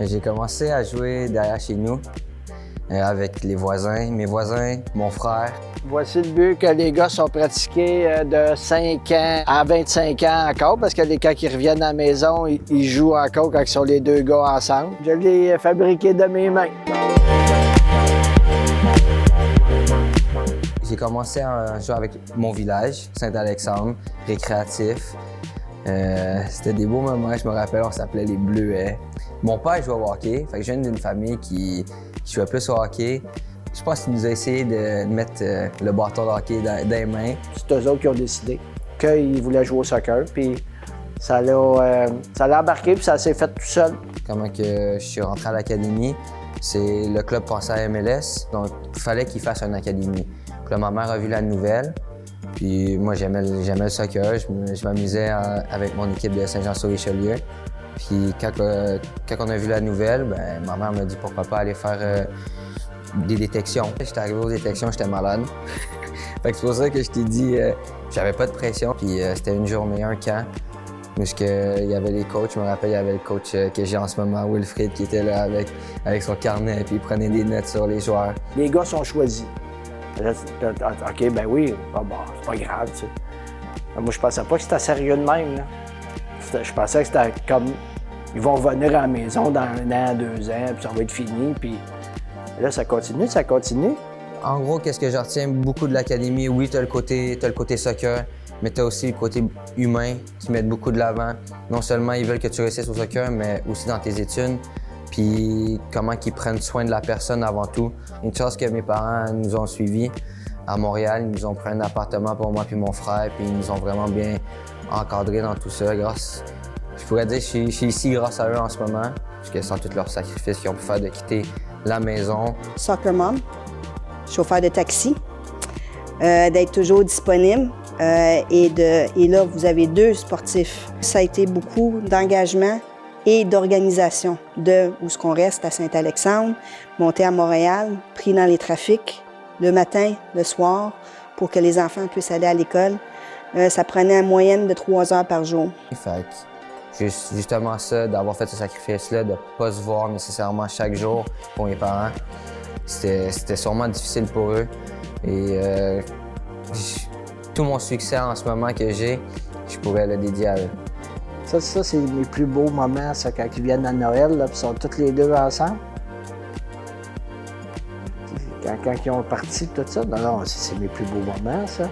J'ai commencé à jouer derrière chez nous avec les voisins, mes voisins, mon frère. Voici le but que les gars sont pratiqués de 5 ans à 25 ans encore, parce que quand ils reviennent à la maison, ils jouent encore quand ils sont les deux gars ensemble. Je l'ai fabriqué de mes mains. J'ai commencé à jouer avec mon village, Saint-Alexandre, récréatif. C'était des beaux moments, je me rappelle, on s'appelait les Bleuets. Mon père jouait au hockey, fait que je viens d'une famille qui jouait plus au hockey. Je pense qu'il nous a essayé de mettre le bâton de hockey dans les mains. C'est eux autres qui ont décidé qu'ils voulaient jouer au soccer, puis ça l'a embarqué, puis ça s'est fait tout seul. Comment que je suis rentré à l'académie, c'est le club passait à MLS, donc il fallait qu'il fasse une académie. Puis là, ma mère a vu la nouvelle, puis moi j'aimais le soccer, je m'amusais avec mon équipe de Saint-Jean-sur-Richelieu. Puis quand on a vu la nouvelle, ben, ma mère m'a dit pourquoi pas aller faire des détections. J'étais arrivé aux détections, j'étais malade. Fait que c'est pour ça que je t'ai dit, j'avais pas de pression. Puis c'était une journée, un camp, où il y avait les coachs. Je me rappelle, il y avait le coach que j'ai en ce moment, Wilfrid, qui était là avec son carnet, puis il prenait des notes sur les joueurs. Les gars sont choisis. Là, OK, ben oui, bon, c'est pas grave, tu sais. Moi, je pensais pas que c'était sérieux de même, là. Je pensais que c'était comme, ils vont revenir à la maison dans 1 an, 2 ans, puis ça va être fini, puis là, ça continue, ça continue. En gros, qu'est-ce que je retiens beaucoup de l'académie? Oui, t'as le côté soccer, mais t'as aussi le côté humain qui met beaucoup de l'avant. Non seulement ils veulent que tu réussisses au soccer, mais aussi dans tes études. Puis comment qu'ils prennent soin de la personne avant tout. Une chose que mes parents nous ont suivis à Montréal, ils nous ont pris un appartement pour moi puis mon frère, puis ils nous ont vraiment bien encadrés dans tout ça. Je pourrais dire que je suis ici grâce à eux en ce moment, parce que sans tous leurs sacrifices qu'ils ont pu faire de quitter la maison. Soccer mom, chauffeur de taxi, d'être toujours disponible. Et là, vous avez 2 sportifs. Ça a été beaucoup d'engagement et d'organisation de où ce qu'on reste à Saint-Alexandre, monter à Montréal, pris dans les trafics, le matin, le soir, pour que les enfants puissent aller à l'école. Ça prenait en moyenne de 3 heures par jour. Fait que justement ça, d'avoir fait ce sacrifice-là, de ne pas se voir nécessairement chaque jour pour mes parents, c'était sûrement difficile pour eux. Et tout mon succès en ce moment que j'ai, je pourrais le dédier à eux. Ça c'est mes plus beaux moments, ça, quand ils viennent à Noël, là, puis sont tous les deux ensemble. Quand ils ont parti, tout ça, non, c'est mes plus beaux moments, ça.